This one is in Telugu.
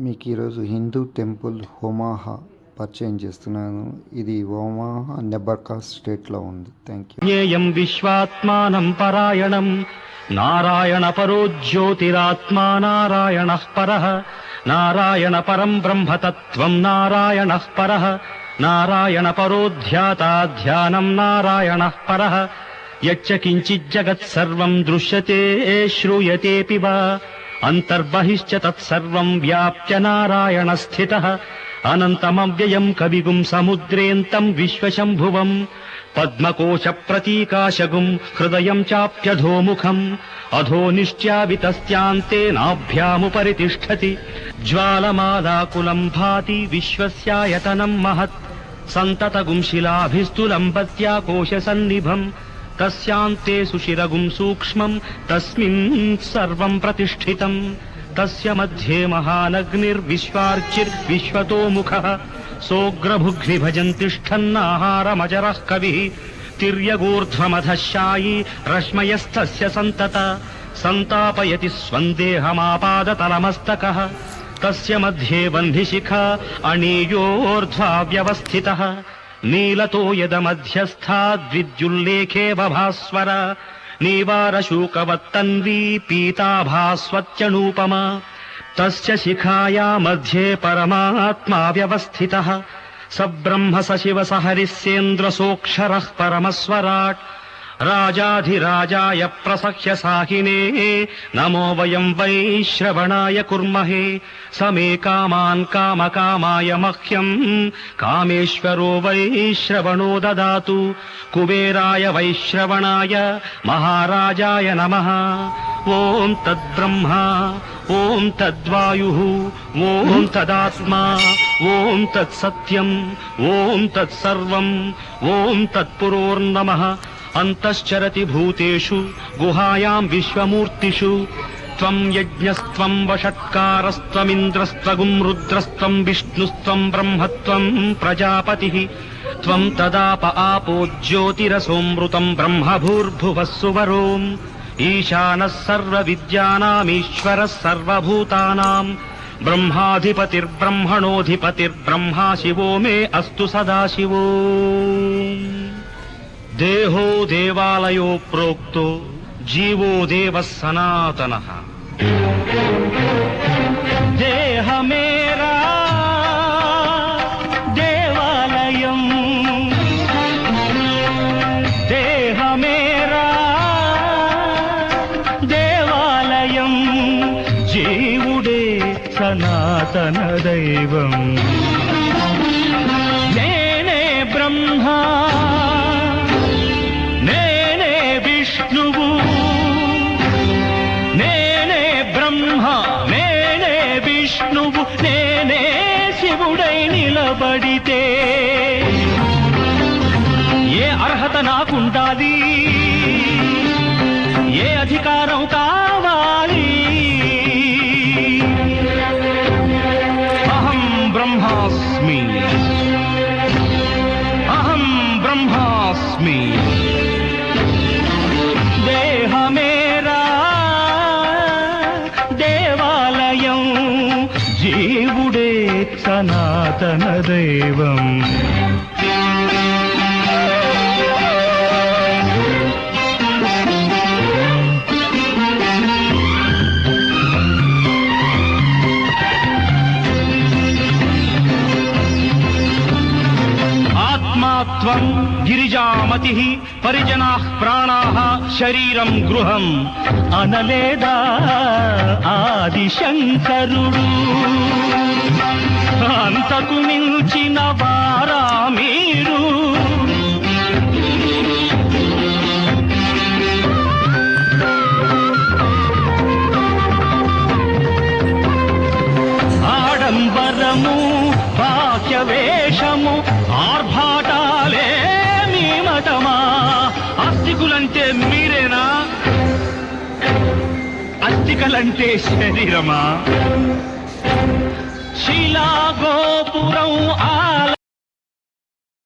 మీకు ఈరోజు హిందూ టెంపుల్ హోమాహా పరిచయం చేస్తున్నాను. ఇది ఓమాహా నెబ్రాస్కా స్టేట్లో ఉంది. Thank you. జ్ఞేయం విశ్వాత్మానం పరాయణం నారాయణ పరో జ్యోతిరాత్మా నారాయణః పరః నారాయణ పరం బ్రహ్మతత్వం నారాయణః పరః నారాయణ పరో ధ్యాతా ధ్యానం నారాయణః పరః యచ్చ కించిజ్జగత్ సర్వం దృశ్యతే శ్రూయతేపి వా అంతర్బహిశ్చ తత్సర్వం వ్యాప్య నారాయణ స్థితః అనంతమవ్యయం కవిగుం సముద్రేంతం విశ్వశంభువం పద్మకోశ ప్రతీకాశగుం హృదయం చాప్యధోముఖం అధో నిశ్చావితస్యాంతే నాభ్యాముపరి తిష్టతి జ్వాలమాలాకులం భాతి విశ్వస్యాయతనం మహత్ సంతతగుం శిలాభిస్తులంబత్యాకోశ సన్నిభం తస్యాంతే సుశిరగుం సూక్ష్మం తస్మిన్ సర్వం ప్రతిష్ఠితం తస్య మధ్యే మహానగ్నిర్విశ్వార్చిర్విశ్వతోముఖః సోగ్రభుగ్నిభజన్ తిష్టన్నాహారమజరః కవిః తిర్యగూర్ధ్వమధశాయీ రశ్మయస్తస్య సంతత సంతాపయతి స్వందేహమాపాదతలమస్తకః తస్య మధ్యే వహ్నిశిఖా అణీయోర్ధ్వా వ్యవస్థితః నీలతో యదమధ్యస్థాద్విద్యుల్లేఖేవ భాస్వర నీవారశూకవత్తన్వీ పీతాభాస్వత్యనూపమా తస్య శిఖాయా మధ్యే పరమాత్మా వ్యవస్థితః స బ్రహ్మ స శివ స హరిస్సేంద్రసోక్షరః పరమస్వరాట్ రాజాధిరాజాయ ప్రసహ్య సాహినే నమో వయం వై శ్రవణాయ కుర్మహే సమే కామాన్ కామకామాయ మహ్యం కామేశ్వరో వై శ్రవణో దదాతు కుబేరాయ వైశ్రవణాయ మహారాజాయ నమః ఓం తద్బ్రహ్మ ఓం తద్వాయుః ఓం తదాత్మా ఓం తత్సత్యం ఓం తత్సర్వం ఓం తత్పురోర్నమః అంతశ్చరతి భూతేషు గుహాయాం విశ్వమూర్తిషు త్వం యజ్ఞస్త్వం వషట్కారస్త్వమింద్రస్త్వగుం రుద్రస్త్వం విష్ణుస్త్వం బ్రహ్మత్వం ప్రజాపతిః త్వం తదాప ఆపో జ్యోతిరసోమృతం బ్రహ్మభూర్భువః సువరోం ఈశానः సర్వవిద్యానామీశ్వరः సర్వభూతానాం బ్రహ్మాధిపతిర్బ్రహ్మణోధిపతిర్బ్రహ్మా శివో మే అస్తు సదాశివో. దేహో దేవాలయో ప్రోక్తో జీవో దేవః సనాతనః. దేహమేరా దేవాలయం దేహమేరా దేవాలయం జీవుడే సనాతన దైవం. నేనే బ్రహ్మ నేనే విష్ణువు నేనే బ్రహ్మ నేనే విష్ణువు నేనే శివుడై నిలబడితే ఏ అర్హత నాకుండాలి, ఏ అధికారం కావాలి? అహం బ్రహ్మాస్మి అహం బ్రహ్మాస్మి. దేహమేరా దేవాలయం జీవుడే సనాతన దైవం. ఆత్మాత్వం గిరిజామతిః పరిజనాః ప్రాణాః శరీరం గృహం అనలేదా ఆదిశంకరుడు. అంతకు మించిన వారా మీరు? ఆడంబరము బాహ్యవేషము ఆర్భాటాలే మీ మతమా? ఆస్తికులంటే మీరేనా? అస్థికలంటే శరీరమా? శిలా గోపురం